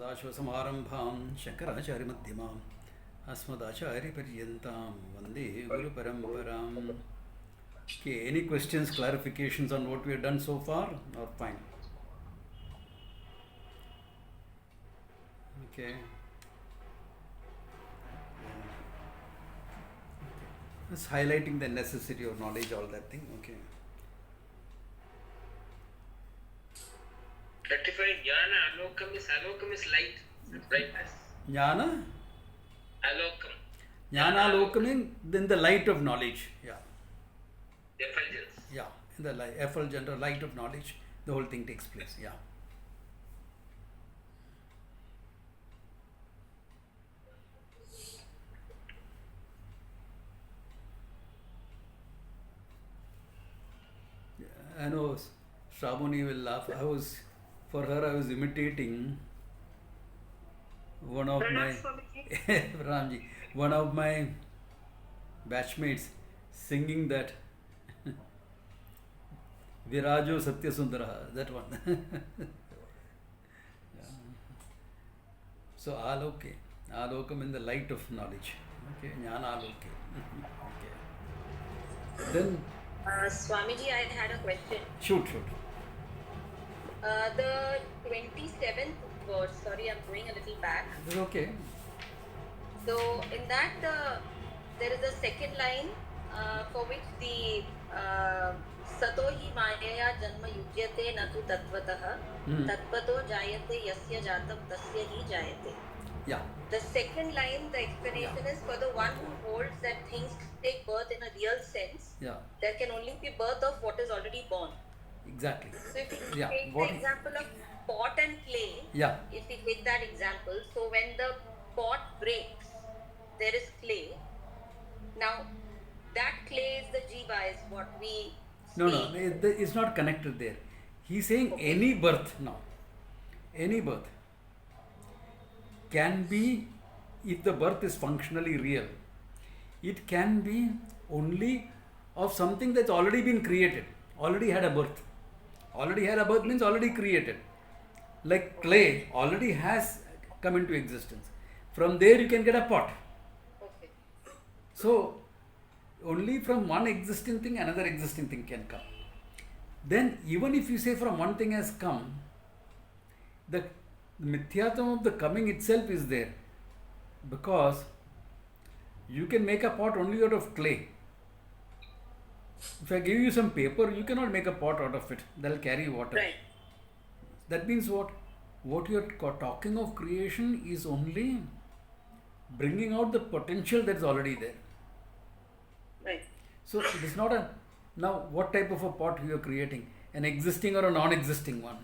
सदाशिवसमारम्भां शङ्कराचार्यमध्यमाम् अस्मदाचार्यपर्यन्तां वन्दे गुरुपरम्पराम्. Okay, any questions, clarifications on what we have done so far, or fine? Okay. Just highlighting the necessity of knowledge, all that thing. Okay. Rectifying jnana, alokam is light, brightness. Jnana? Alokam. Jnana alokam means then the light of knowledge. Yeah. Effulgence. Yeah. In the light, effulgent or light of knowledge, the whole thing takes place. Yeah. I know Shravani will laugh. For her, I was imitating one of my Ramji, one of my batchmates singing that Virajo Satya Sundara, that one. So Alokam in the light of knowledge. Okay, Jnana Aloke. Okay. Then Swamiji, I had a question. Shoot. The 27th verse, sorry, I'm going a little back. It's okay. So, in that, there is a second line for which the Sato hi Mayaya Janma Yujyate Natu Tattvataha Tatvato Jayate Yasya Jatam Tasya hi Jayate. Yeah. The second line, the explanation is for the one who holds that things take birth in a real sense. Yeah. There can only be birth of what is already born. Exactly. So if we take the example of pot and clay, if we take that example, so when the pot breaks, there is clay. Now, that clay is the jiva, is what we No, it's not connected there. He's saying any birth now. Any birth can be, if the birth is functionally real, it can be only of something that's already been created, already had a birth. Already had a birth means already created. Like clay already has come into existence. From there you can get a pot. Okay. So only from one existing thing another existing thing can come. Then even if you say from one thing has come, the mithyatvam of the coming itself is there, because you can make a pot only out of clay. If I give you some paper, you cannot make a pot out of it. That will carry water. Right. That means what? What you are talking of creation is only bringing out the potential that is already there. Right. So it is not a... Now, what type of a pot you are creating? An existing or a non-existing one?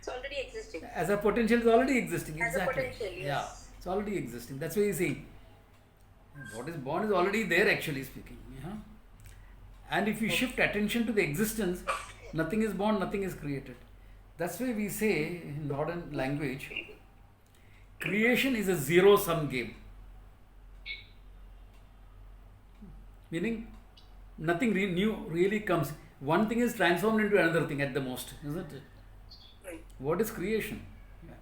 It's already existing. As a potential, is already existing. As Exactly. a potential, yes. Yeah, it's already existing. That's why you see, what is born is already there, actually speaking. Yeah? And if you shift attention to the existence, nothing is born, nothing is created. That's why we say in modern language, creation is a zero-sum game. Meaning, nothing new really comes. One thing is transformed into another thing at the most, isn't it? Right. What is creation? Yeah.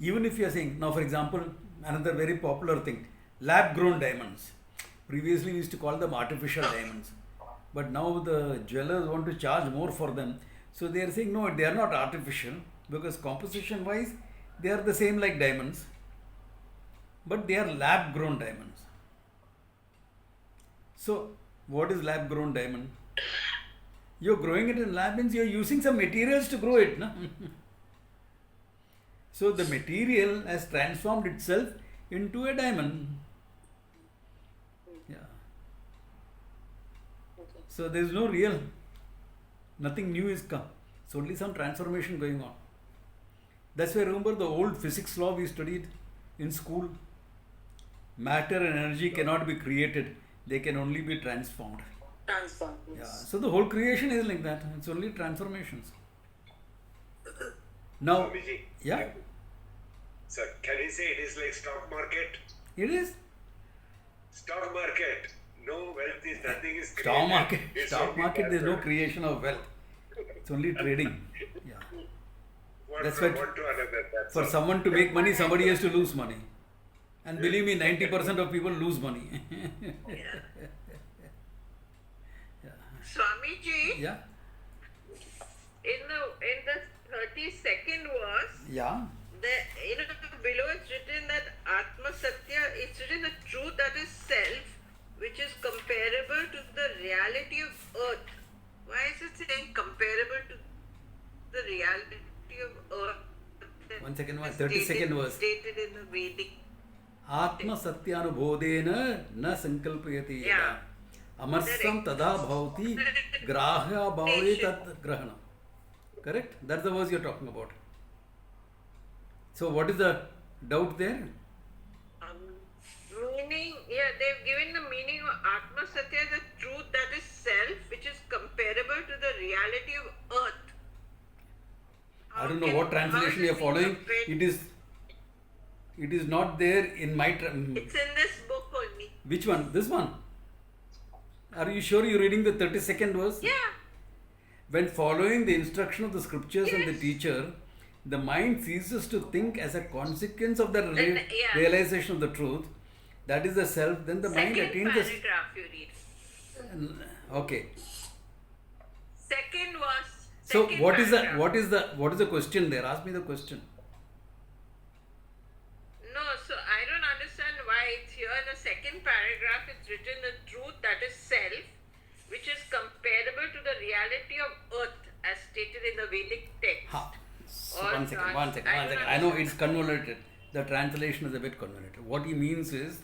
Even if you are saying, now for example, another very popular thing, lab-grown diamonds. Previously we used to call them artificial diamonds. But now the jewelers want to charge more for them. So they are saying, no, they are not artificial, because composition-wise, they are the same like diamonds. But they are lab-grown diamonds. So, what is lab-grown diamond? You're growing it in lab means you're using some materials to grow it. No? So, the material has transformed itself into a diamond. Yeah. Okay. So, there is no real, nothing new is come. It's only some transformation going on. That's why remember the old physics law we studied in school. Matter and energy cannot be created. They can only be transformed. Transform. Yeah. Yes. So the whole creation is like that. It's only transformations. Now, Swamiji, yeah, sir, can you say it is like stock market? it is Stock market, no wealth is, nothing is created. stock market. It's Stock only market. There is no transferred. creation of wealth. It's only trading. Yeah. One That's from what- one to another. That's For all. someone to make money, somebody has to lose money. And believe me, 90% of people lose money. Swamiji, Yeah. in the 32nd verse, Yeah. below it's written that Atma Satya, it's written the truth that is self, which is comparable to the reality of earth. Why is it saying comparable to the reality of earth? 1 second, It's 32nd verse. Stated in the Vedic. आत्म सत्यानुभोधेन न संकल्पयति यदा Yeah. अमर्षं तदा भवति ग्राह्य भावे तत् ग्रहणम. Correct? That's the verse you're talking about. So what is the doubt there? Meaning, yeah, they've given the meaning of Atma Satya, the truth that is self, which is comparable to the reality of earth. I don't know what translation you're following. It is not there in my It's in this book only. which one? This one? Are you sure you're reading the 32nd verse? Yeah. When following the instruction of the scriptures and the Yes. teacher, the mind ceases to think as a consequence of the Then, yeah. realization of the truth. That is the self. Then the mind Second attains the. paragraph you read. Okay. Second verse. So second what is paragraph. the question there? Ask me the question. No, so I don't understand why it's here in the second paragraph. It's written the truth that is self, which is comparable to the reality of earth, as stated in the Vedic text. Ha. So Or one second. I don't I know it's convoluted. The translation is a bit convoluted. What he means is,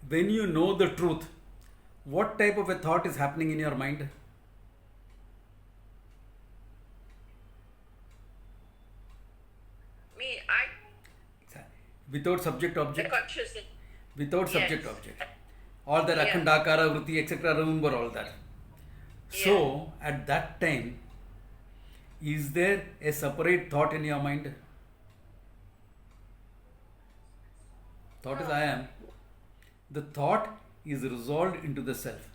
when you know the truth, what type of a thought is happening in your mind? Me, Without subject the object. consciousness. Without subject Yes. object. All that Yeah. akhandakara, vritti, etc. Remember all that. So at that time, is there a separate thought in your mind? Thought is I am. The thought is resolved into the self.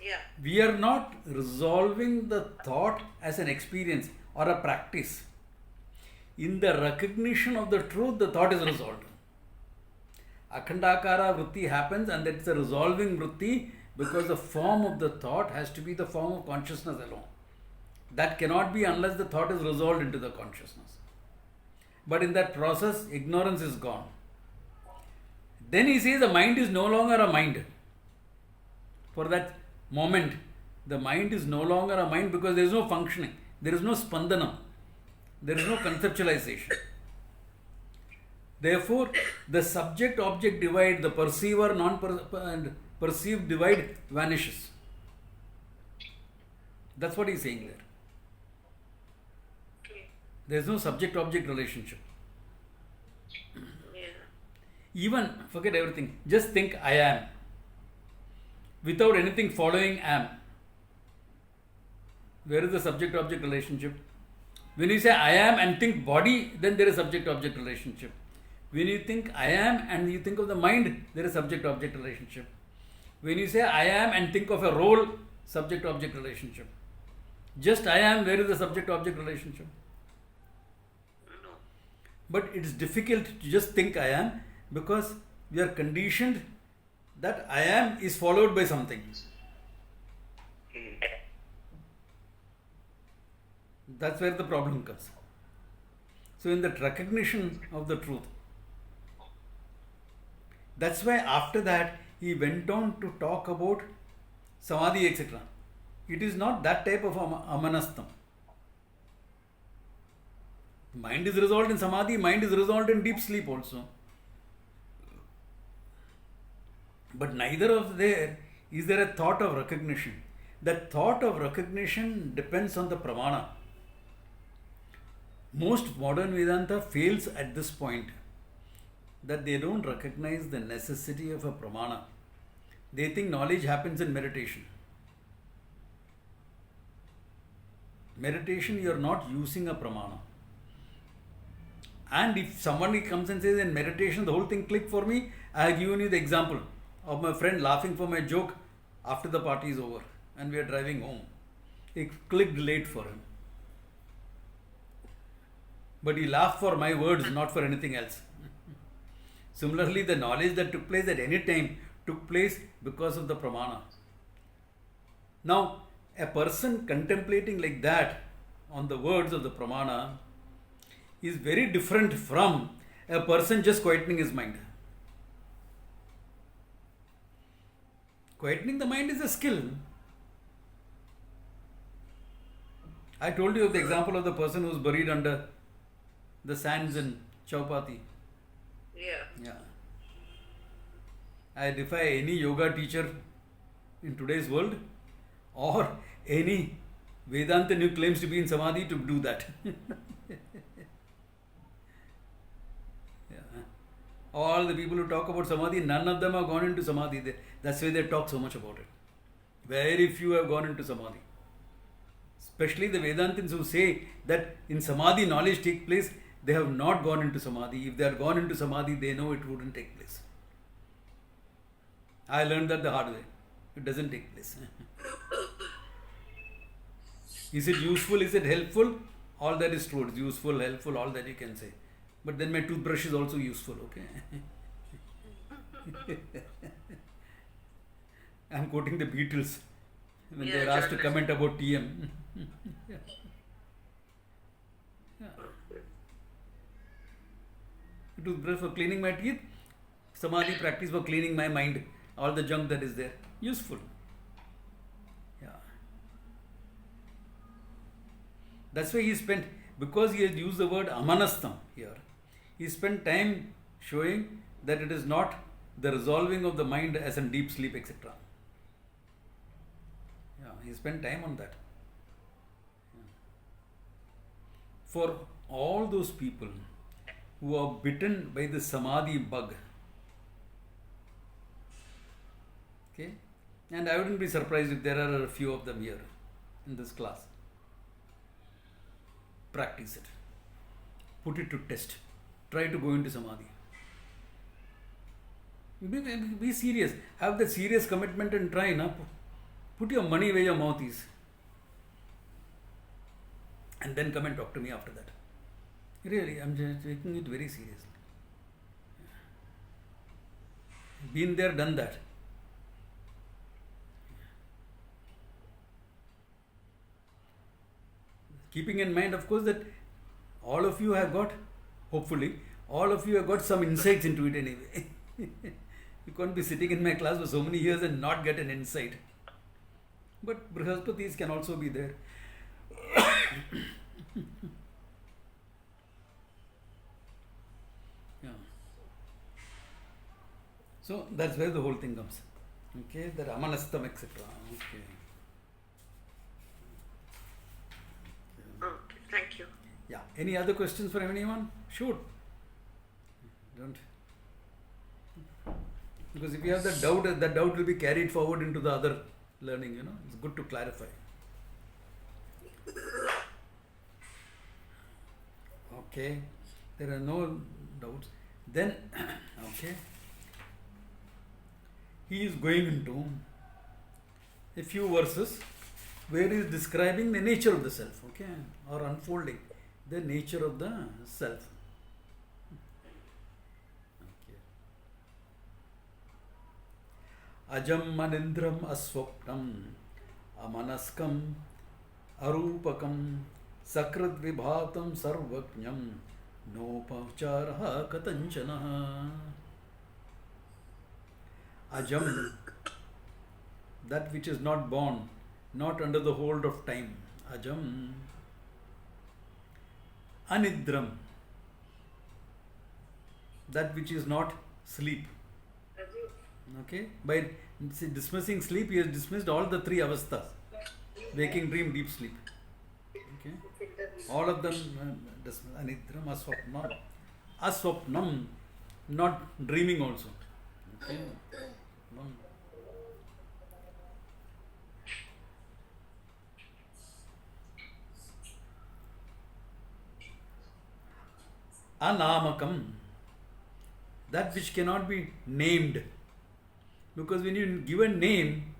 Yeah. We are not resolving the thought as an experience or a practice. In the recognition of the truth, the thought is resolved. Akhandakara vritti happens, and that's a resolving vritti because the form of the thought has to be the form of consciousness alone. That cannot be unless the thought is resolved into the consciousness. But in that process, ignorance is gone. Then he says the mind is no longer a mind. For that moment, the mind is no longer a mind because there is no functioning, there is no spandanam, there is no conceptualization. Therefore, the subject-object divide, the perceiver and perceived divide vanishes. That's what he's saying there. Okay. There is no subject-object relationship. Yeah. Even forget everything. Just think I am. Without anything following am. Where is the subject-object relationship? When you say I am and think body, then there is subject-object relationship. When you think I am and you think of the mind, there is subject-object relationship. When you say I am and think of a role, subject-object relationship. Just I am, where is the subject-object relationship? No. But it is difficult to just think I am because we are conditioned that I am is followed by something. That's where the problem comes. So, in that recognition of the truth, that's why after that he went on to talk about samadhi, etc. It is not that type of amanastam. Mind is resolved in samadhi, mind is resolved in deep sleep also. But neither of there is there a thought of recognition. That thought of recognition depends on the pramana. Most modern Vedanta fails at this point, that they don't recognize the necessity of a pramana. They think knowledge happens in meditation. Meditation, you are not using a pramana. And if somebody comes and says in meditation the whole thing clicked for me, I have given you the example of my friend laughing for my joke after the party is over. and we are driving home. It clicked late for him. But he laughed for my words, not for anything else. Similarly, the knowledge that took place at any time took place because of the pramana. Now, a person contemplating like that on the words of the pramana is very different from a person just quietening his mind. Quietening the mind is a skill. I told you of the example of the person who was buried under the sands in Chaupati. Yeah. I defy any yoga teacher in today's world or any Vedantin who claims to be in Samadhi to do that. All the people who talk about Samadhi, none of them have gone into Samadhi. That's why they talk so much about it. Very few have gone into Samadhi. Especially the Vedantins who say that in Samadhi knowledge takes place, they have not gone into Samadhi. If they had gone into Samadhi, they know it wouldn't take place. I learned that the hard way. It doesn't take place. Is it useful? Is it helpful? All that is true. It's useful, helpful, all that you can say. But then my toothbrush is also useful, okay? I'm quoting the Beatles when they are asked to comment about TM. Yeah. Toothbrush for cleaning my teeth, Samadhi practice for cleaning my mind, all the junk that is there. Useful. Yeah. That's why he spent, because he has used the word amanastam here, he spent time showing that it is not the resolving of the mind as in deep sleep, etc. Yeah, he spent time on that. For all those people who are bitten by the Samadhi bug, okay, and I wouldn't be surprised if there are a few of them here in this class. Practice it. Put it to test. Try to go into Samadhi. Be serious. Have the serious commitment and try. Na? Put your money where your mouth is. And then come and talk to me after that. Really, I'm just taking it very seriously. Been there, done that. Keeping in mind, of course, that all of you have got, hopefully, all of you have got some insights into it anyway. You can't be sitting in my class for so many years and not get an insight. But Brihaspatis can also be there. Yeah. So that's where the whole thing comes. Okay, the Ramanastam, etc. Okay. Okay, thank you. Yeah. Any other questions for anyone? Shoot. Don't. Because if you have that doubt will be carried forward into the other learning, you know. It's good to clarify. Okay. There are no doubts. Then, okay. He is going into a few verses where he is describing the nature of the self, okay, or unfolding the nature of the self. Okay. Ajam manindram aswapnam amanaskam arupakam sakrat vibhatam sarvajnam nopacharaha katanchana. Ajam, that which is not born, not under the hold of time. Ajam. Anidram, that which is not sleep. Okay, by dismissing sleep, he has dismissed all the three avasthas: waking, dream, deep sleep. Okay, all of them dismissed. Anidram, aswapnam. Aswapnam, not dreaming also. Okay. Anamakam, that which cannot be named, because when you give a name,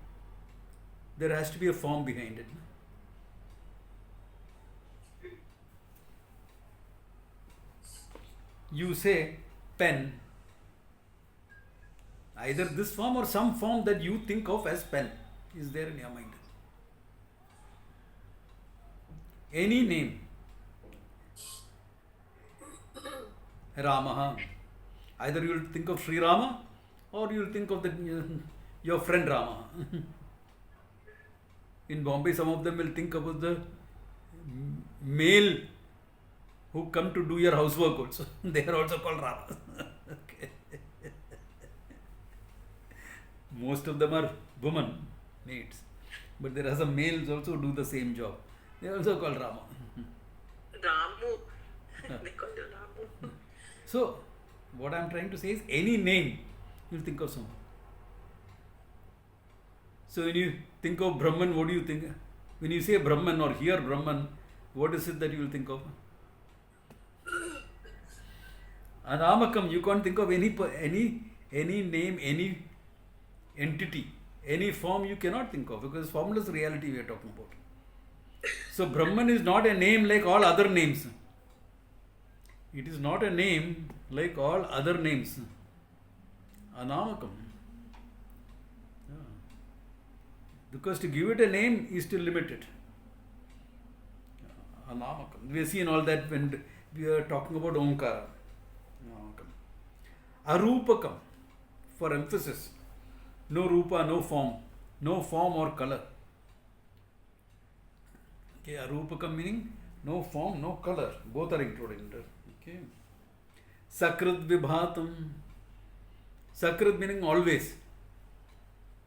there has to be a form behind it. You say pen, either this form or some form that you think of as pen is there in your mind. Any name, Ramaha, either you will think of Sri Rama or you will think of your friend Rama. In Bombay, some of them will think about the male who come to do your housework also. They are also called Rama. Okay. Most of them are women, maids. But there are some males also who do the same job. They are also called Rama. Ramu. They call you Ramu. So, what I am trying to say is any name, you will think of someone. So, when you think of Brahman, what do you think? When you say Brahman or hear Brahman, what is it that you will think of? Anamakam, you can't think of any name, any entity, any form you cannot think of, because formless reality we are talking about. So Brahman is not a name like all other names. It is not a name like all other names. Anamakam. Yeah. Because to give it a name is to limit it. Anamakam. We have seen all that when we are talking about Omkara. Arupakam, for emphasis. No rupa, no form or color. Okay, arupakam meaning no form, no color. Both are included in there. Okay. Sakrit vibhatam. Sakrit meaning always.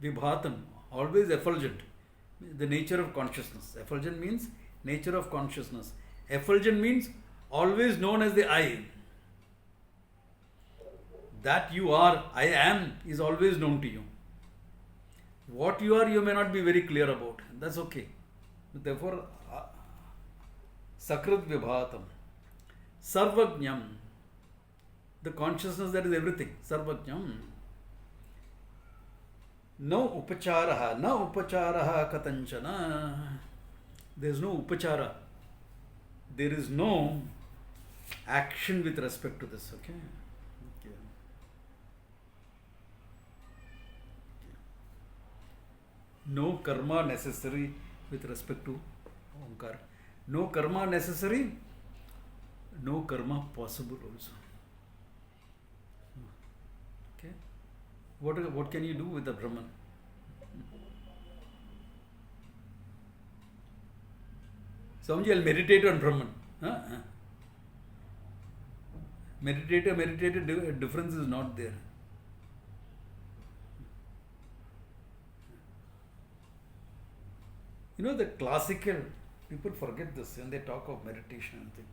Vibhatam, always effulgent. The nature of consciousness. Effulgent means nature of consciousness. Effulgent means always known as the I. That you are, I am, is always known to you. What you are, you may not be very clear about. That's okay. Therefore, Sakrit Vibhatam. Sarvajnam. The consciousness that is everything. Sarvajnam. No upacharaha. No upacharaha katanchana. There is no upachara. There is no action with respect to this. Okay. No karma necessary with respect to Omkar. No karma necessary, no karma possible also. Okay. What can you do with the Brahman? Somebody will meditate on Brahman. Meditator, difference is not there. You know, the classical, people forget this when they talk of meditation and things.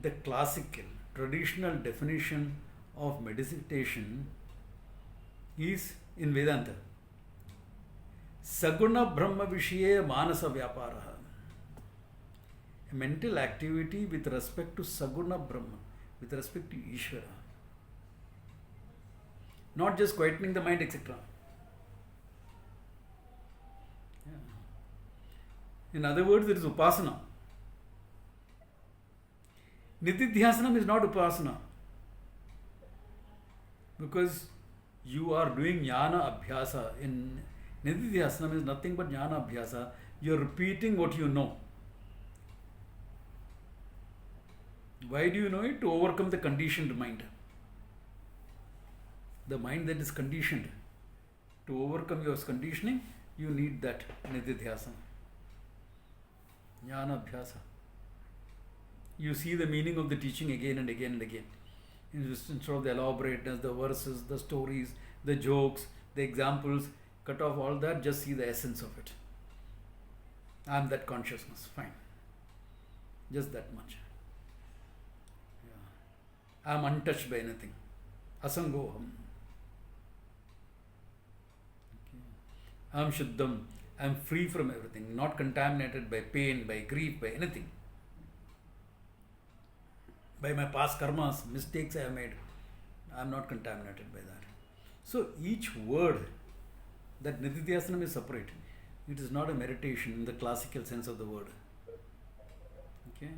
The classical, traditional definition of meditation is in Vedanta. Saguna Brahma Vishaye Manasa Vyaparaha. A mental activity with respect to Saguna Brahma, with respect to Ishvara. Not just quietening the mind, etc. In other words, it is upasana. Nididhyasanam is not upasana. Because you are doing jnana abhyasa. In Nididhyasanam is nothing but jnana abhyasa. You are repeating what you know. Why do you know it? To overcome the conditioned mind. The mind that is conditioned. To overcome your conditioning, you need that Nididhyasana. Jnana abhyasa. You see the meaning of the teaching again and again and again. Instead of the elaborateness, the verses, the stories, the jokes, the examples, cut off all that, just see the essence of it. I am that consciousness, fine. Just that much. Yeah. I am untouched by anything. Asangoham. Okay. I am Shuddham. I am free from everything, not contaminated by pain, by grief, by anything. By my past karmas, mistakes I have made, I am not contaminated by that. So each word, that Nididhyasanam is separate. It is not a meditation in the classical sense of the word. Okay.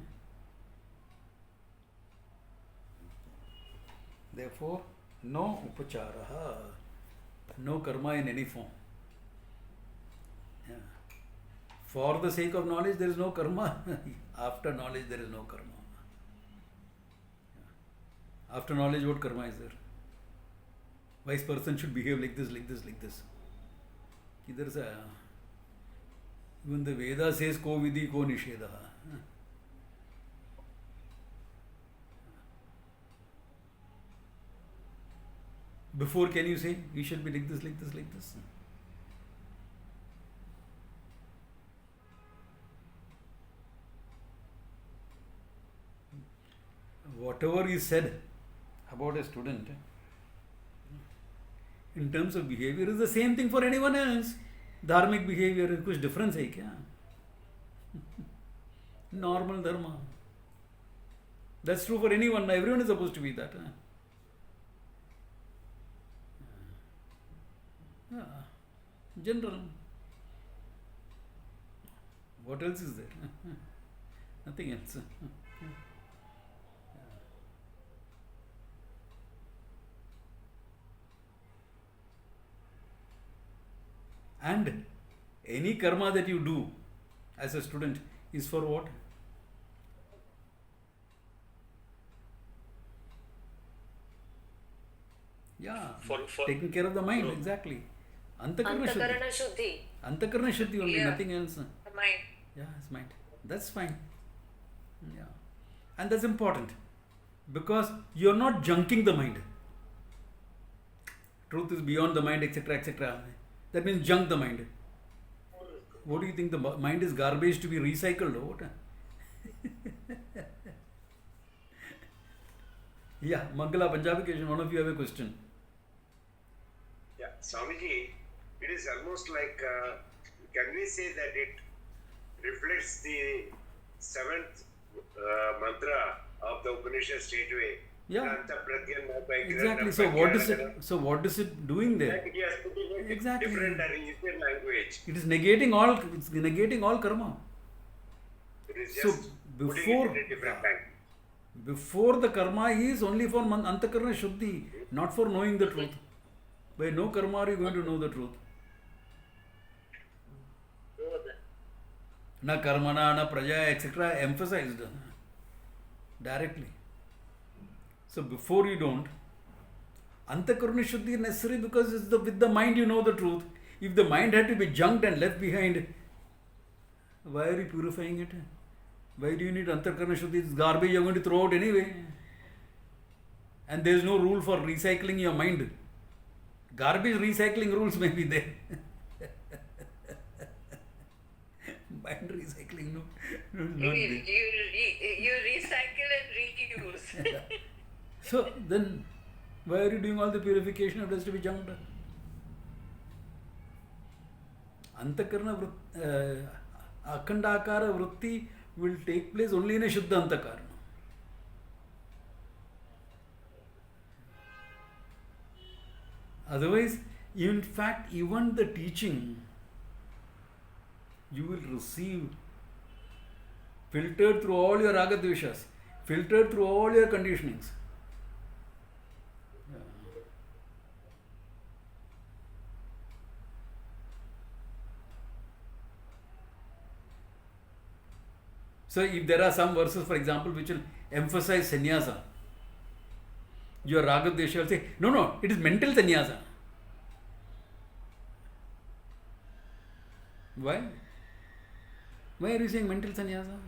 Therefore, no upacharaha, no karma in any form. Yeah. For the sake of knowledge, there is no karma. After knowledge, there is no karma. Yeah. After knowledge, what karma is there? Wise person should behave like this, like this, like this. There's a, even the Veda says ko vidhi ko nishedha. Before, can you say we should be like this, like this, like this? Whatever is said about a student in terms of behavior is the same thing for anyone else. Dharmic behavior, कुछ difference है क्या? Normal dharma. That's true for anyone. Everyone is supposed to be that. Yeah. General. What else is there? Nothing else. And any karma that you do as a student is for what? Yeah, For taking care of the mind, exactly. Antakarana Shuddhi. Antakarana Shuddhi only, nothing else. The mind. Yeah, it's mind. That's fine. Yeah. And that's important because you're not junking the mind. Truth is beyond the mind, etc., etc. That means junk the mind. What do you think? The mind is garbage to be recycled or what? Yeah, Mangala Punjabi question. One of you have a question. Yeah, Swamiji, it is almost like, can we say that it reflects the seventh mantra of the Upanishad straightway? Yeah. Exactly. Exactly. So what is it doing there? Like he has put it in Exactly. different and Indian language. It is negating all. It's negating all karma. It is So just before putting it in a different language. Before the karma is only for antakarana shuddhi, not for knowing the truth. By no karma are you going to know the truth. Na karmana, na praja, etc. emphasized directly. So before you don't, antakarana shuddhi is necessary because it's with the mind you know the truth. If the mind had to be junked and left behind, why are you purifying it? Why do you need antakarana shuddhi? It's garbage you're going to throw out anyway. And there is no rule for recycling your mind. Garbage recycling rules may be there. Mind recycling, no. Not there. You recycle and reuse. So then, why are you doing all the purification if it has to be junked? Antakarana akhandakara vritti will take place only in a Shuddha Antakarana. Otherwise, in fact, even the teaching you will receive filtered through all your ragadveshas, filtered through all your conditionings. So if there are some verses, for example, which will emphasize sannyasa, your ragadvesha will say, no, it is mental sannyasa. Why? Why are you saying mental sannyasa?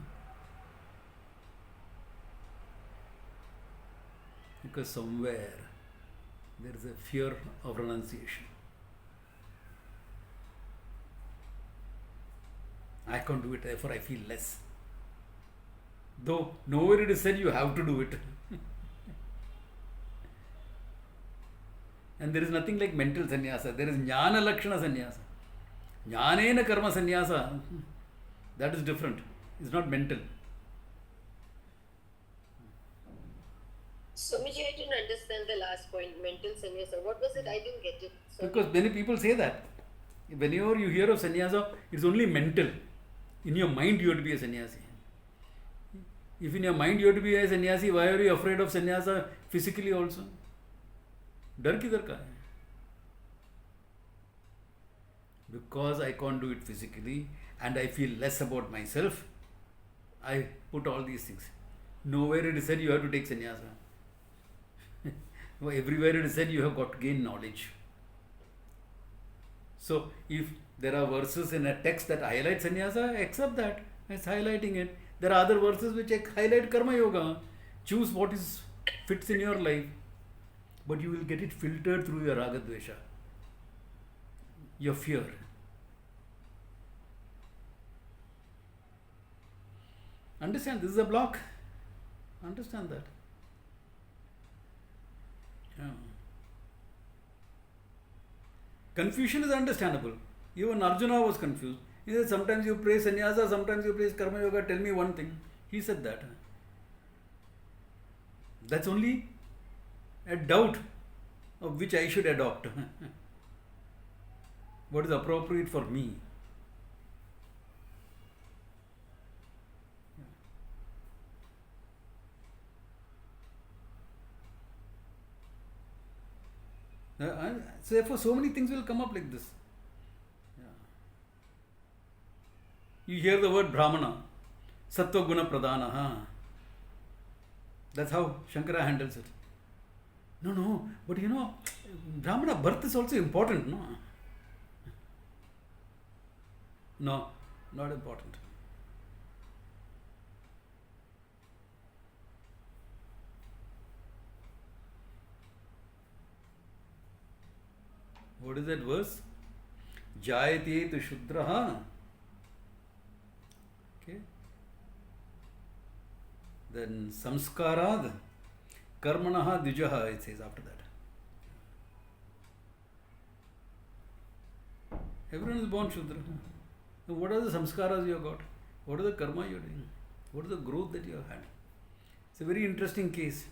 Because somewhere there is a fear of renunciation. I can't do it, therefore I feel less. Though nowhere it is said you have to do it. And there is nothing like mental sannyasa. There is jnana lakshana sannyasa. Jnanena karma sannyasa. That is different. It's not mental. Swamiji, I didn't understand the last point, mental sannyasa. What was it? I didn't get it. Sorry. Because many people say that. Whenever you hear of sannyasa, it's only mental. In your mind, you have to be a sannyasi. If in your mind you have to be a sannyasi, why are you afraid of sannyasa physically also? डर किधर का है? Because I can't do it physically and I feel less about myself, I put all these things. Nowhere it is said you have to take sannyasa. Everywhere it is said you have got to gain knowledge. So if there are verses in a text that highlight sannyasa, accept that. It's highlighting it. There are other verses which highlight karma yoga. Choose what is fits in your life. But you will get it filtered through your raga dvesha, your fear. Understand, this is a block. Understand that. Yeah. Confusion is understandable. Even Arjuna was confused. He said, sometimes you praise sannyasa, sometimes you praise karma yoga. Tell me one thing. He said that. That's only a doubt of which I should adopt. What is appropriate for me? So therefore, so many things will come up like this. You hear the word Brahmana, Sattva Guna Pradana. That's how Shankara handles it. No, but Brahmana birth is also important, no? No, not important. What is that verse? Jayate tu Shudraha. Okay. Then Samskarad Karmanaha Dijaha, it says after that. Everyone is born Shudra. So what are the samskaras you have got? What are the karma you are doing? What is the growth that you have had? It's a very interesting case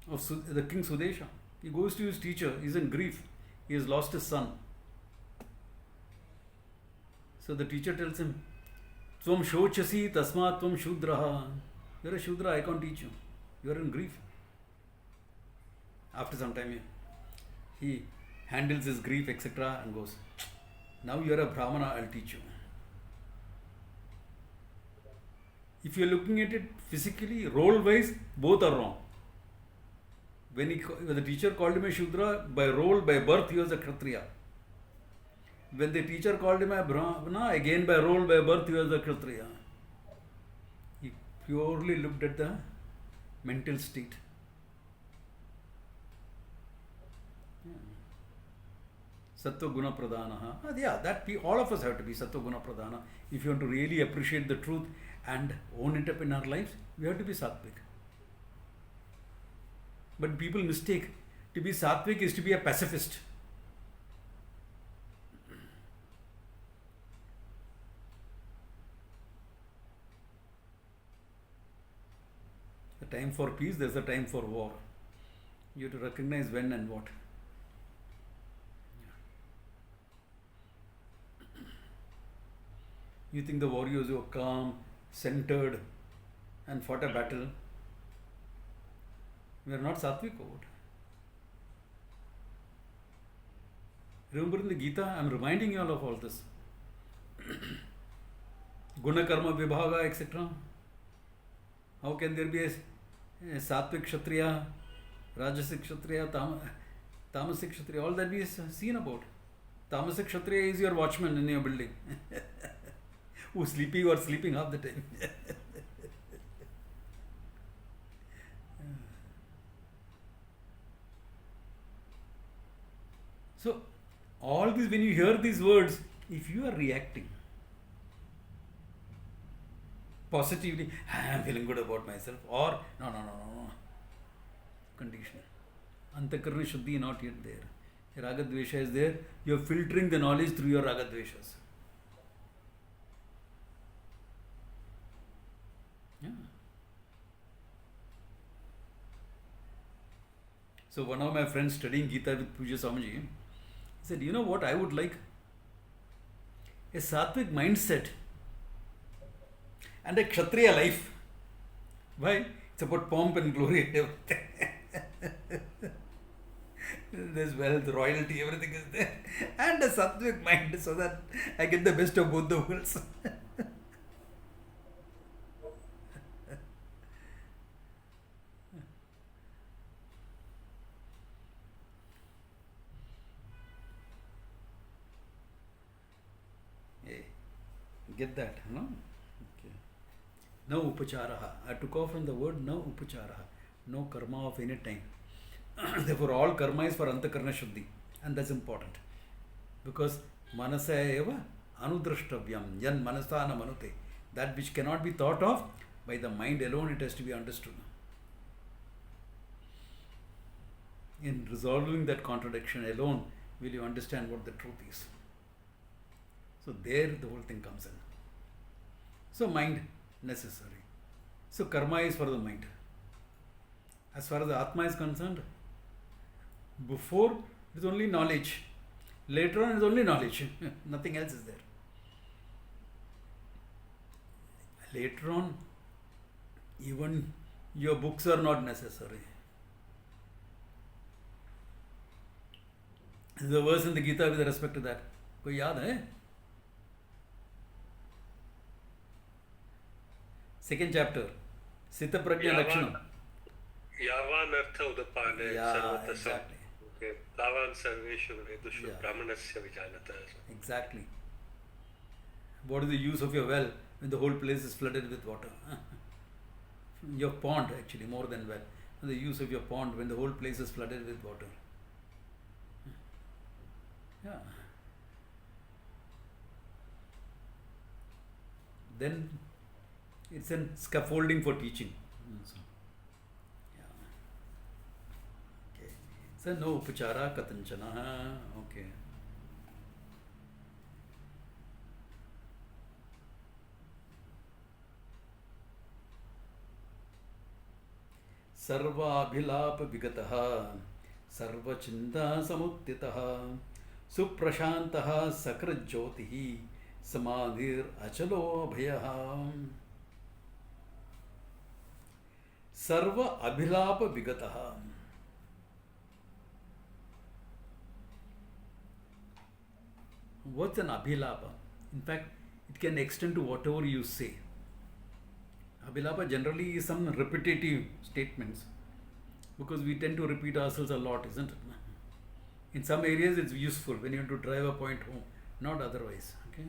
of the king Sudesha. He goes to his teacher, he is in grief. He has lost his son. So the teacher tells him, Tvam shochasi tasmat tvam shudraha. You are a Shudra, I can't teach you. You are in grief. After some time, he handles his grief, etc. and goes, now you are a Brahmana, I'll teach you. If you are looking at it physically, role-wise, both are wrong. When the teacher called him a Shudra, by role, by birth, he was a Kshatriya. When the teacher called him a Brahmana, again by role, by birth, he was a Kshatriya. He purely looked at the mental state. Sattva Guna Pradana. Yeah, all of us have to be Sattva Guna Pradana. If you want to really appreciate the truth and own it up in our lives, we have to be Sattvic. But people mistake. To be Sattvic is to be a pacifist. A time for peace, there's a time for war. You have to recognize when and what. You think the warriors who are calm, centered, and fought a battle, we are not Sattvic over it. Remember in the Gita, I am reminding you all of all this. Guna Karma Vibhaga, etc. How can there be a Sattvic Kshatriya, Rajasic Kshatriya, Tamasic Kshatriya? All that we have seen about. Tamasic Kshatriya is your watchman in your building. Who's sleeping or sleeping half the time. So, all this, when you hear these words, if you are reacting positively, I am feeling good about myself, or no, conditional. Antakarna Shuddhi not yet there. Raga Dvesha is there, you are filtering the knowledge through your Raga Dveshas. Yeah. So one of my friends studying Gita with Puja Swamiji, he said, you know what I would like? A sattvic mindset and a kshatriya life. Why? It's about pomp and glory and everything. There's wealth, royalty, everything is there. And a sattvic mind so that I get the best of both the worlds. Hey, get that, no? Okay. No upacharaha. I took off from the word no upacharaha. No karma of any time. Therefore, all karma is for antakarna shuddhi, and that's important because manasa eva anudrashtavyam yan manasa na manute. That which cannot be thought of by the mind alone, it has to be understood. In resolving that contradiction alone, will you understand what the truth is. So there the whole thing comes in. So mind necessary. So karma is for the mind. As far as the Atma is concerned, before it is only knowledge. Later on it is only knowledge. Nothing else is there. Later on, even your books are not necessary. There is a verse in the Gita with respect to that. कोई याद है? Second chapter, Sita Prajna Lakshanam. Yavan artha udapane sarvata exactly. Okay. Tavan sarveshu vedushu brahmanasya vijanata. Exactly. What is the use of your well when the whole place is flooded with water? Your pond, actually, more than well. The use of your pond when the whole place is flooded with water. Yeah. Then it's a scaffolding for teaching. So no upachara katanchana. Okay. Sarvabhilapa vigataha sarvachinta samuttitaha suprashantaha sakrajyotihi samadhir achalo abhayaha. Sarva abhilapa vigataha. What's an abhilapa? In fact, it can extend to whatever you say. Abhilapa generally is some repetitive statements because we tend to repeat ourselves a lot, isn't it? In some areas it's useful when you want to drive a point home, not otherwise. Okay?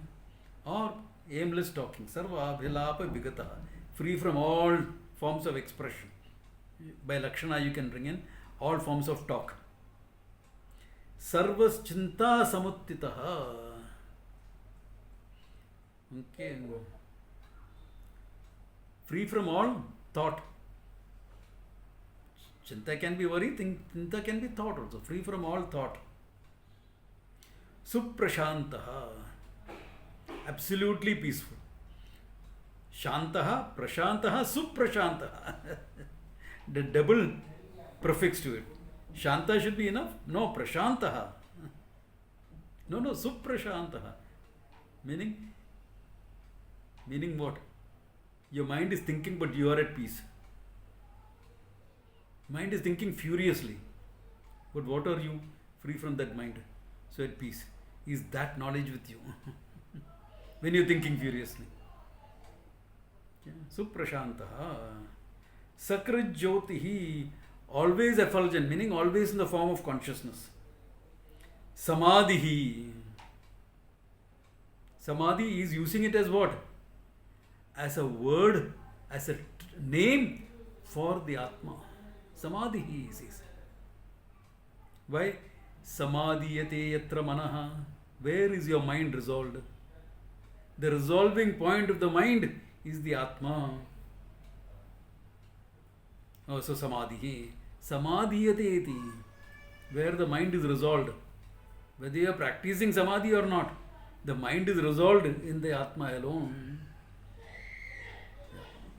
Or aimless talking. Sarva abhilapa vigata. Free from all forms of expression. By Lakshana you can bring in all forms of talk. Sarvas chinta samuttitaha. Okay. Free from all thought. Chinta can be worry, chinta can be thought also. Free from all thought. Suprashantaha. Absolutely peaceful. Shantaha, prashantaha, suprashantaha. The double prefix to it. Shanta should be enough? No, prashantaha. No, suprashantaha. Meaning what? Your mind is thinking but you are at peace. Mind is thinking furiously. But what are you? Free from that mind. So at peace. Is that knowledge with you? When you are thinking furiously. Suprashantaha. Sakrajyotihi. Always effulgent, meaning always in the form of consciousness. Samadhihi. Samadhi is using it as what? As a word, as a name for the Atma. Samadhihi is. Why? Samadhiyate yatra manaha. Where is your mind resolved? The resolving point of the mind is the Atma. Oh, so Samadhihi. Samadhiyate iti. Where the mind is resolved. Whether you are practicing Samadhi or not, the mind is resolved in the Atma alone.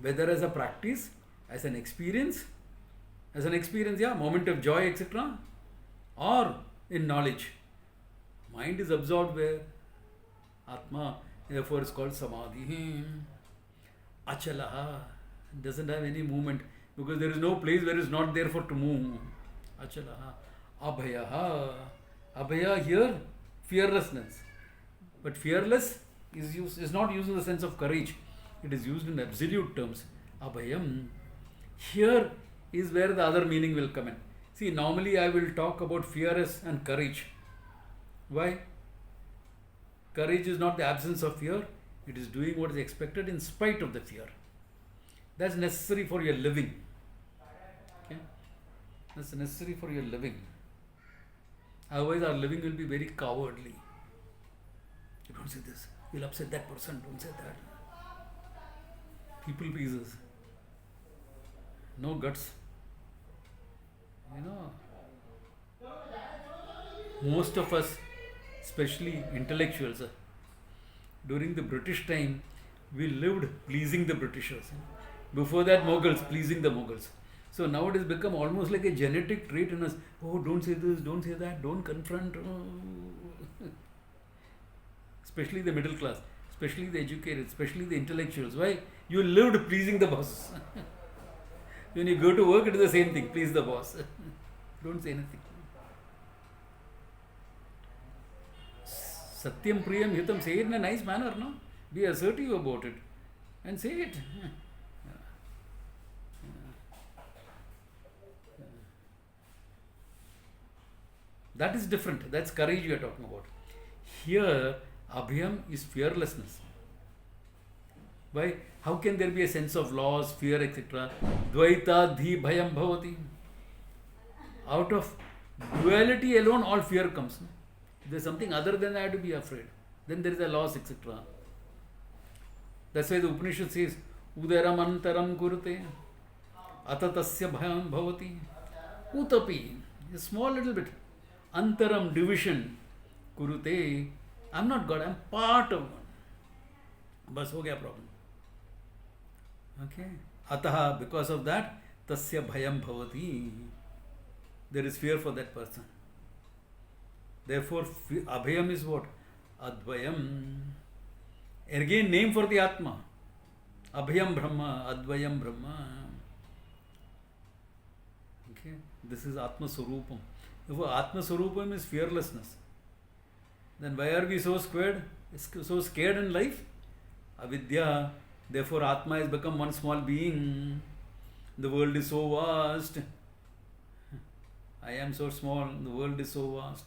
Whether as a practice, as an experience, moment of joy, etc., or in knowledge. Mind is absorbed where? Atma, therefore it's called Samadhi. Achalaha doesn't have any movement because there is no place where it's not there for to move. Achalaha. Abhayaha. Abhaya here, fearlessness. But fearless is not used in the sense of courage. It is used in absolute terms. Abhayam. Here is where the other meaning will come in. See, normally I will talk about fear and courage. Why? Courage is not the absence of fear. It is doing what is expected in spite of the fear. That's necessary for your living. Okay? That's necessary for your living. Otherwise, our living will be very cowardly. You don't say this. You'll upset that person. Don't say that. People pleasers. No guts. You know, most of us, especially intellectuals, during the British time, we lived pleasing the Britishers. Before that, Mughals, pleasing the Mughals. So now it has become almost like a genetic trait in us. Oh, don't say this, don't say that, don't confront. Oh. Especially the middle class, especially the educated, especially the intellectuals. Why? You lived pleasing the bosses. When you go to work, it is the same thing. Please the boss. Don't say anything. Satyam Priyam Hitam. Say it in a nice manner, no? Be assertive about it. And say it. That is different. That's courage you are talking about. Here, Abhyam is fearlessness. Why? How can there be a sense of loss, fear, etc.? Dvaita dhi bhayam bhavati. Out of duality alone, all fear comes. No? If there is something other than that, I have to be afraid. Then there is a loss, etc. That's why the Upanishad says, Udaram antaram kurute, atatasya bhayam bhavati, utapi, a small little bit, antaram, division, kurute, I'm not God, I'm part of God. Bas ho gaya problem. Okay. Ataha, because of that, tasya bhayam bhavati. There is fear for that person. Therefore, abhayam is what? Advayam. Again, name for the Atma. Abhayam Brahma, Advayam Brahma. Okay. This is Atma Swarupam. Therefore, Atma Swarupam is fearlessness. Then why are we so scared? So scared in life? Avidya. Therefore, Atma has become one small being. The world is so vast. I am so small. The world is so vast.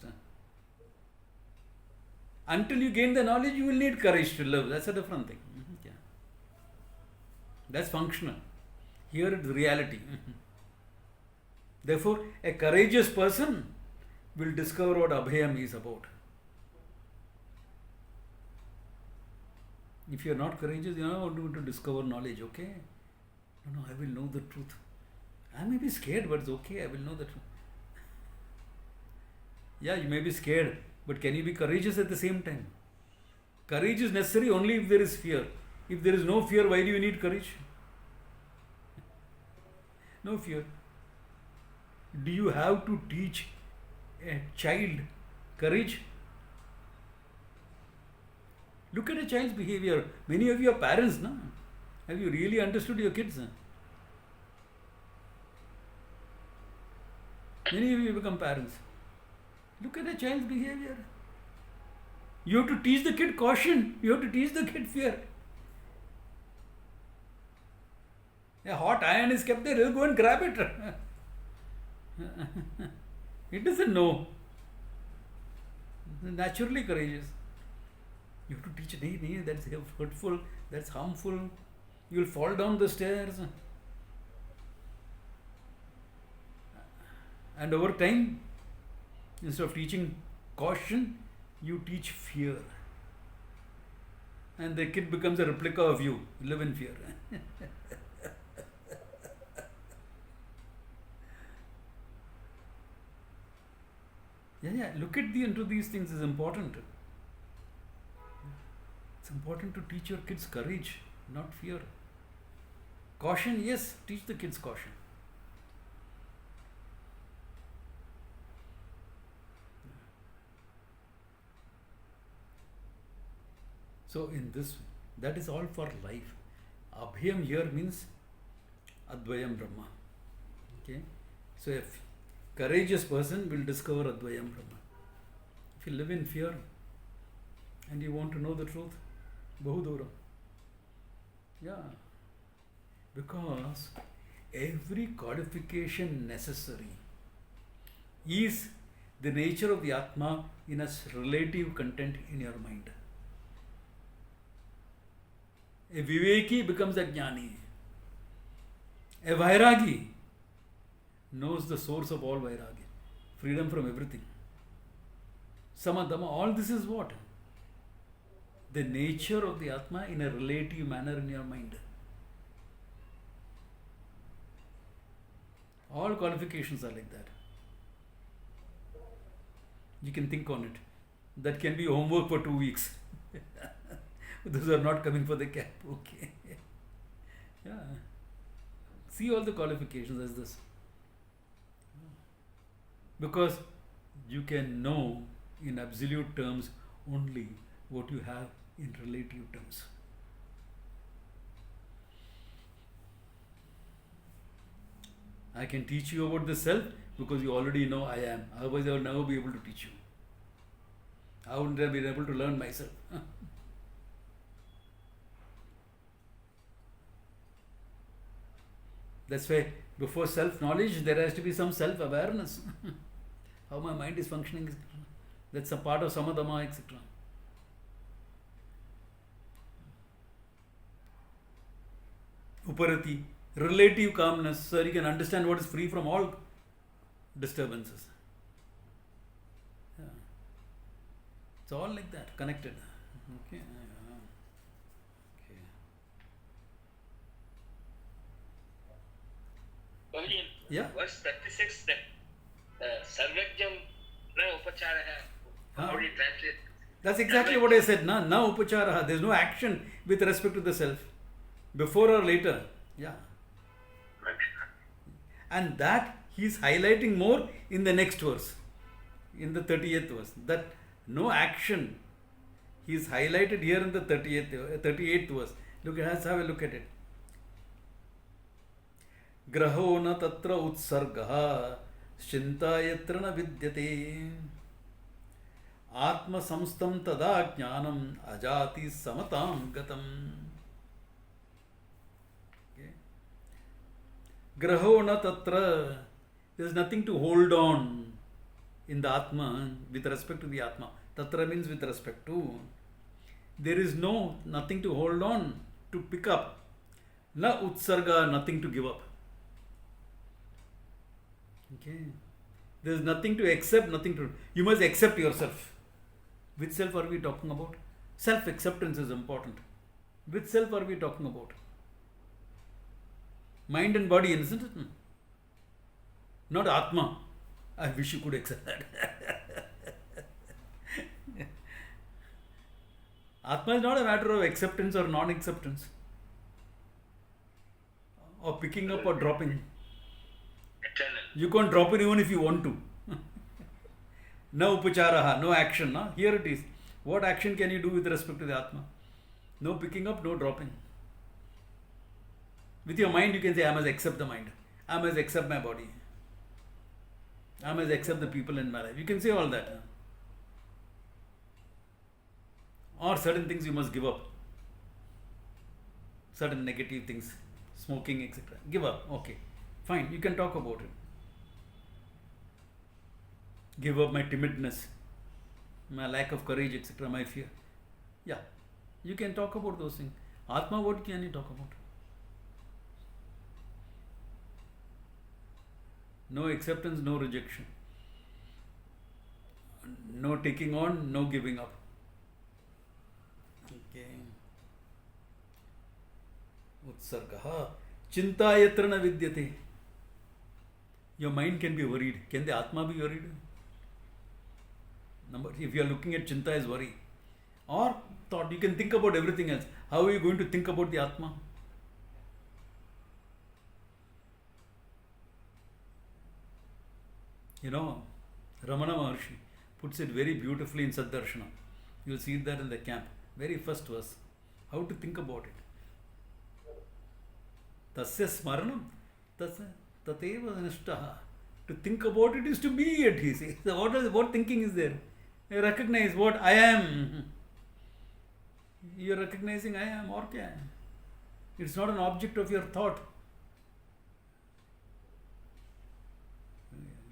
Until you gain the knowledge, you will need courage to live. That's a different thing. Yeah. That's functional. Here it's reality. Therefore, a courageous person will discover what Abhayam is about. If you are not courageous, you are not going to discover knowledge, okay? No, I will know the truth. I may be scared, but it's okay, I will know the truth. Yeah, you may be scared, but can you be courageous at the same time? Courage is necessary only if there is fear. If there is no fear, why do you need courage? No fear. Do you have to teach a child courage? Look at a child's behavior. Many of you are parents, no? Have you really understood your kids? Many of you become parents. Look at a child's behavior. You have to teach the kid caution. You have to teach the kid fear. A hot iron is kept there. He'll go and grab it. It doesn't know. It's naturally courageous. You have to teach it. Nee, that's hurtful. That's harmful. You will fall down the stairs. And over time, instead of teaching caution, you teach fear. And the kid becomes a replica of you. You live in fear. Yeah. Look at into these things is important. It's important to teach your kids courage, not fear. Caution, yes, teach the kids caution. So in this, that is all for life. Abhyam here means Advayam Brahma. Okay? So a courageous person will discover Advayam Brahma. If you live in fear and you want to know the truth, Bahudura. Yeah. Because every codification necessary is the nature of the Atma in a relative content in your mind. A Viveki becomes a Jnani. A Vairagi knows the source of all Vairagi. Freedom from everything. Samadama, all this is what? The nature of the Atma in a relative manner in your mind. All qualifications are like that. You can think on it. That can be homework for 2 weeks. Those are not coming for the camp. Okay. Yeah. See all the qualifications as this. Because you can know in absolute terms only what you have in relative terms. I can teach you about the self because you already know I am. Otherwise, I will never be able to teach you. I wouldn't have been able to learn myself. That's why before self-knowledge, there has to be some self-awareness. How my mind is functioning, etc. That's a part of samadama, etc. Uparati, relative calmness, so you can understand what is free from all disturbances. Yeah. It's all like that, connected. Okay. Only in Yeah. verse 36, that Sarvajnam na upacharaha. Huh? How do you translate? That's exactly what I said. Na upacharaha. There's no action with respect to the self. Before or later. Yeah. And that he's highlighting more in the next verse. In the 38th verse. That no action. He's highlighted here in the 38th verse. Look, let's have a look at it. Graho na tatra utsargaha shinta yatra na vidyate atma samstam tada jnanam ajati samatam gatam. Okay. Graho na tatra, there is nothing to hold on in the Atma with respect to the Atma. Tatra means with respect to. There is nothing to hold on, to pick up. Na utsarga, nothing to give up. Okay. There is nothing to accept, nothing to. You must accept yourself. Which self are we talking about? Self-acceptance is important. Which self are we talking about? Mind and body, isn't it? Not Atma. I wish you could accept that. Atma is not a matter of acceptance or non-acceptance, or picking up or dropping. Eternal. You can't drop it even if you want to. No upacharaha, no action. No? Here it is. What action can you do with respect to the Atma? No picking up, no dropping. With your mind, you can say, I must accept the mind. I must accept my body. I must accept the people in my life. You can say all that. Or certain things you must give up. Certain negative things, smoking, etc. Give up. Okay. Fine. You can talk about it. Give up my timidness, my lack of courage, etc., my fear. Yeah. You can talk about those things. Atma, what can you talk about? No acceptance, no rejection. No taking on, no giving up. Okay. Utsargaha. Chinta yatra na vidyate. Your mind can be worried. Can the Atma be worried? If you are looking at Chinta as worry. Or thought, you can think about everything else. How are you going to think about the Atma? You know, Ramana Maharshi puts it very beautifully in Saddarshana. You will see that in the camp. very first verse. How to think about it. Tasya smaranam tateva nishtaha. To think about it is to be it, he says. So what thinking is there? You recognize what I am. You are recognizing I am or kya hai? It's not an object of your thought.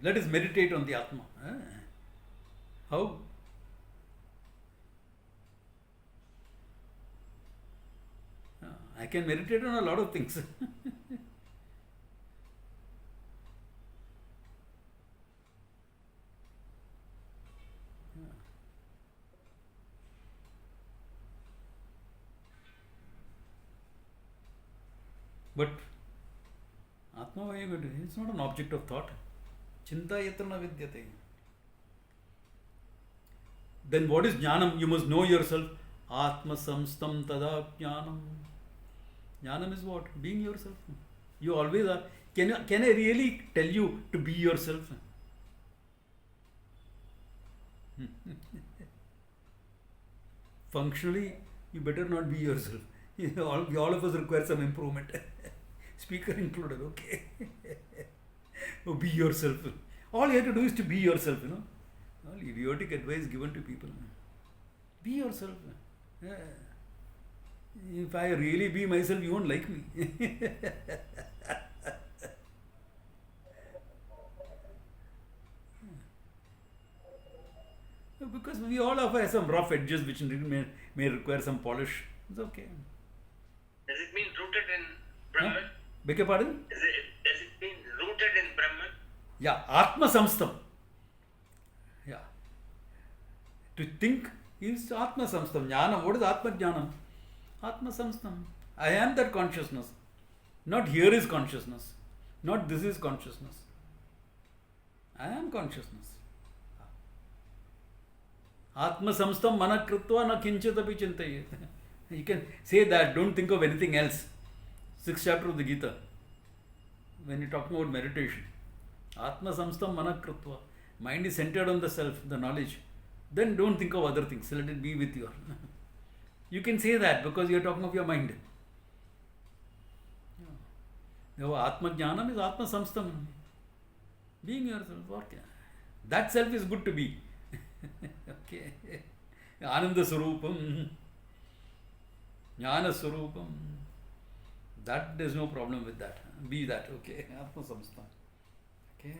Let us meditate on the Atma. How? I can meditate on a lot of things. But Atma, what are you going to do? It's not an object of thought. Chinta yatra vidyate. Then what is jnanam? You must know yourself. Atma samstam tada jnanam. Jnanam is what? Being yourself. You always are. Can I really tell you to be yourself? Functionally, you better not be yourself. All of us require some improvement. Speaker included, okay? Oh, be yourself. All you have to do is to be yourself, All idiotic advice given to people. Be yourself. Yeah. If I really be myself, you won't like me. Because we all have some rough edges which may require some polish. It's okay. Does it mean rooted in Brahman? Beg your pardon? Does it mean rooted in Brahman? Yeah, Atma Samstam. Yeah. To think is Atma Samstam. Jnanam. What is Atma Jnanam? Atma Samstam. I am that consciousness. Not here is consciousness. Not this is consciousness. I am consciousness. Atma Samstam Manakritva na kinchitapi chintayet. You can say that, don't think of anything else. 6th chapter of the Gita. When you're talking about meditation. Atma Samstam Manakritva. Mind is centered on the self, the knowledge. Then don't think of other things. Let it be with you. You can say that because you're talking of your mind. Atma Jnanam is Atma Samstam. Being yourself. Okay. That self is good to be. Okay. Ananda Swarupam. Jnana Swarupam. That there's no problem with that. Be that. Okay. Atma Samstam. Okay.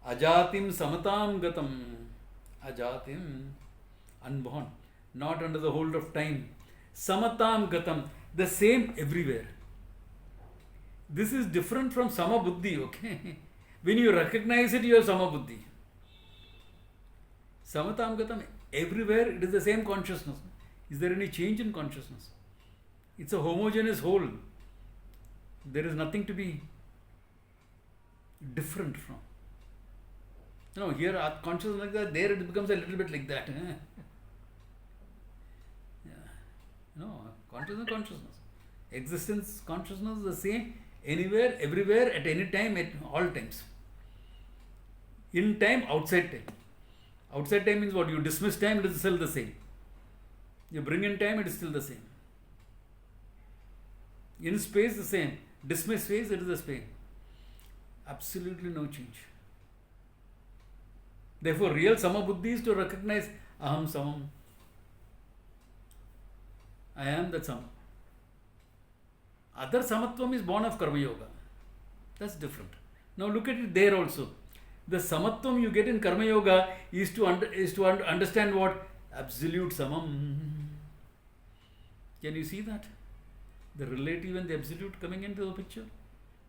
Ajatim Samatam Gatam. Ajatim. Unborn. Not under the hold of time. Samatam Gatam. The same everywhere. This is different from Sama Buddhi. Okay. When you recognize it, you have Sama Buddhi. Samatam Gatam. Everywhere it is the same consciousness. Is there any change in consciousness? It's a homogeneous whole. There is nothing to be different from. Here consciousness like that, there it becomes a little bit like that. Consciousness. Existence, consciousness is the same anywhere, everywhere, at any time, at all times. In time, outside time. Outside time means what? You dismiss time, it is still the same. You bring in time, it is still the same. In space, the same. Dismiss space, it is the same. Absolutely no change. Therefore, real Samabuddhi is to recognize Aham Samam. I am that Samam. Other Samatvam is born of Karma Yoga. That's different. Now look at it there also. The Samatvam you get in Karma Yoga is to understand what? Absolute Samam. Can you see that? The relative and the absolute coming into the picture.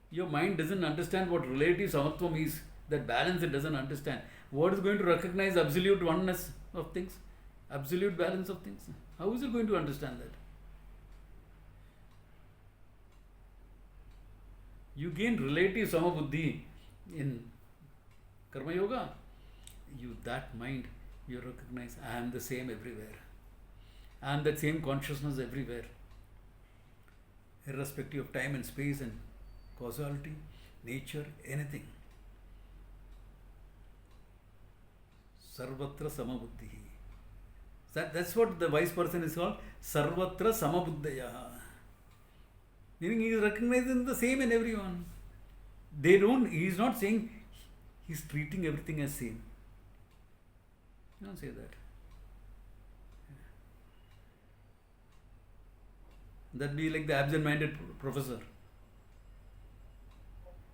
Your mind doesn't understand what relative Samatvam is. That balance it doesn't understand. What is going to recognize absolute oneness of things? Absolute balance of things? How is it going to understand that? You gain relative Samabuddhi in Karma Yoga. That mind, you recognize I am the same everywhere. I am that same consciousness everywhere. Irrespective of time and space and causality, nature, anything. Sarvatra Samabuddhi. That's what the wise person is called. Sarvatra Samabuddhaya. Meaning he is recognizing the same in everyone. He is not saying he is treating everything as same. You don't say that. That'd be like the absent-minded professor.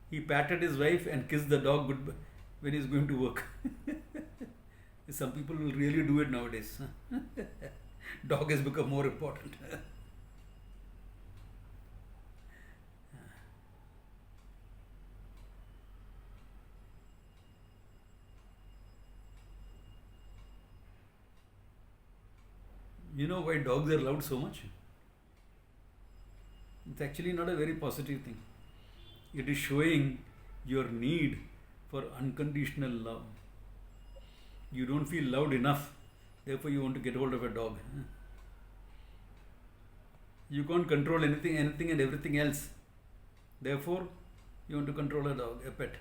He patted his wife and kissed the dog goodbye when he's going to work. Some people will really do it nowadays. Dog has become more important. You know why dogs are loved so much? It's actually not a very positive thing. It is showing your need for unconditional love. You don't feel loved enough, therefore you want to get hold of a dog. You can't control anything and everything else. Therefore, you want to control a dog, a pet.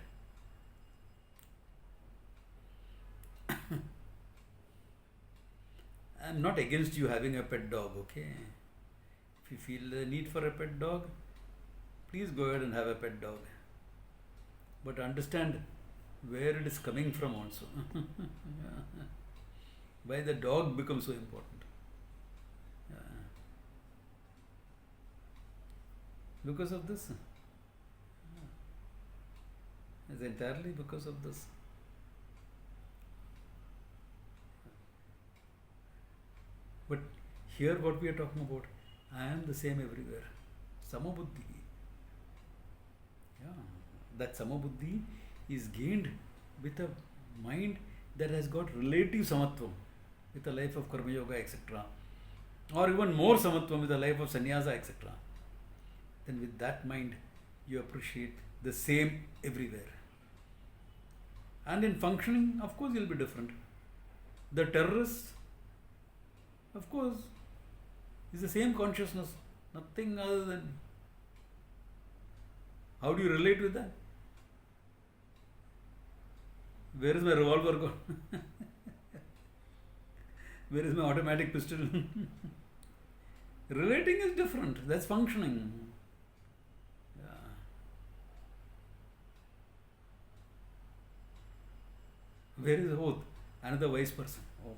I'm not against you having a pet dog, okay? If you feel the need for a pet dog, please go ahead and have a pet dog. But understand where it is coming from also. Why the dog becomes so important. Because of this. It's entirely because of this. But here what we are talking about, I am the same everywhere. Samabuddhi. Yeah, that Samabuddhi is gained with a mind that has got relative samatvam with the life of Karma Yoga, etc. Or even more samatvam with the life of Sannyasa, etc. Then with that mind, you appreciate the same everywhere. And in functioning, of course, you'll be different. The terrorist, of course, is the same consciousness, nothing other than. How do you relate with that? Where is my revolver gone? Where is my automatic pistol? Relating is different, that's functioning. Yeah. Where is Oath? Another wise person. Oh.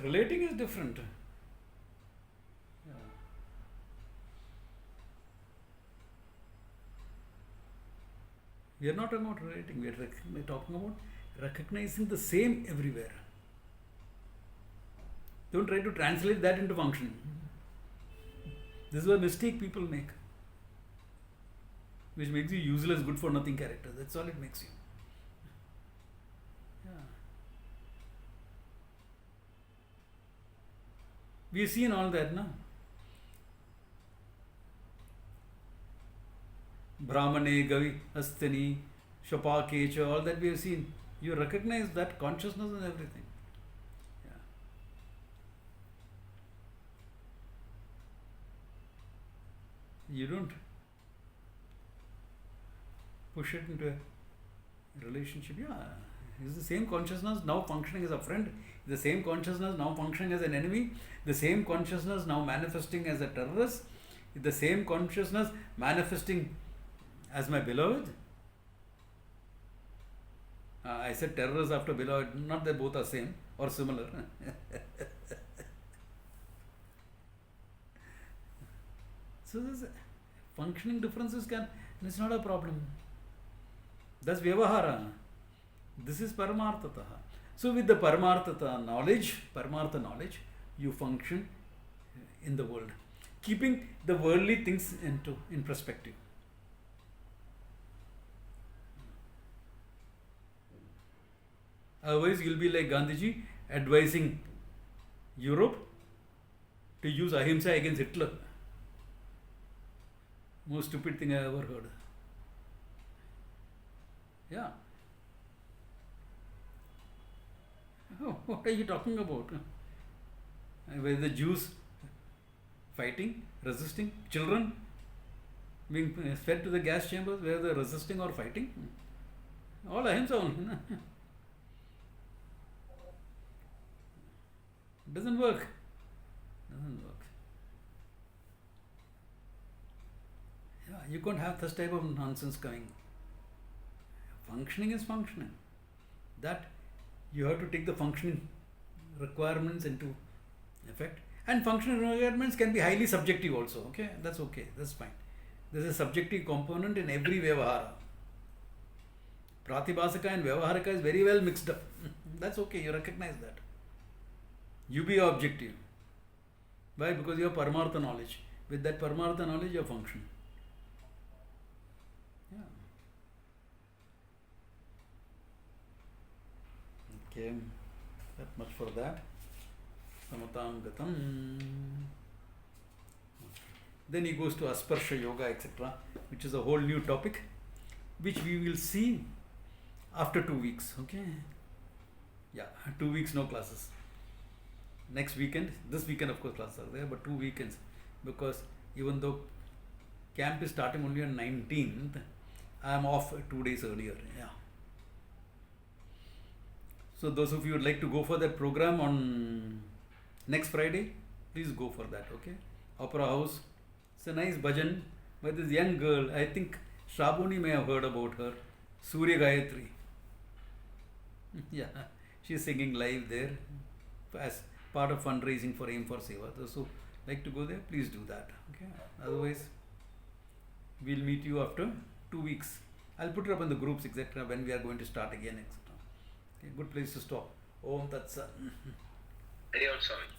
Relating is different. Yeah. We are not about relating, we are talking about recognizing the same everywhere. Don't try to translate that into functioning. This is a mistake people make, which makes you useless, good for nothing character. That's all it makes you. Yeah. We have seen all that now. Brahmane, Gavi, Astani, Shapakecha, all that we have seen. You recognize that consciousness and everything. Yeah. You don't push it into a relationship. Yeah. It's the same consciousness now functioning as a friend. The same consciousness now functioning as an enemy. The same consciousness now manifesting as a terrorist. The same consciousness manifesting as my beloved. I said terrorist after beloved, not that both are same or similar. So this functioning differences and it's not a problem. That's vyavahara. This is paramarthata. So with the paramarthata knowledge, paramartha knowledge, you function in the world, keeping the worldly things in perspective. Otherwise, you'll be like Gandhiji advising Europe to use ahimsa against Hitler. Most stupid thing I ever heard. Yeah. Oh, what are you talking about? Were the Jews fighting, resisting? Children being fed to the gas chambers, were they resisting or fighting? All ahimsa only. It doesn't work. Doesn't work. Yeah, you can't have this type of nonsense coming. Functioning is functioning. That you have to take the functioning requirements into effect. And functional requirements can be highly subjective also. Okay, that's okay. That's fine. There's a subjective component in every Vyavahara. Pratibhasaka and Vyavaharika is very well mixed up. That's okay. You recognize that. You be objective. Why? Because you have Paramartha knowledge. With that Paramartha knowledge, you function. Yeah. Okay. That much for that. Samatam Gatam. Then he goes to Asparsha Yoga, etc., which is a whole new topic, which we will see after 2 weeks. Okay? Yeah, 2 weeks, no classes. Next weekend, this weekend, of course, classes are there, but 2 weekends, because even though camp is starting only on 19th, I am off 2 days earlier. Yeah. So those of you who would like to go for that program on next Friday, please go for that. Okay? Opera House. It's a nice bhajan by this young girl. I think Shaboni may have heard about her. Surya Gayatri. Yeah, she's singing live there as part of fundraising for Aim for Seva. Those who like to go there, please do that. Okay. Otherwise, we'll meet you after 2 weeks. I'll put it up in the groups, etc., when we are going to start again, etc. Okay, good place to stop. Om Tat Sat. Hari Om Swami.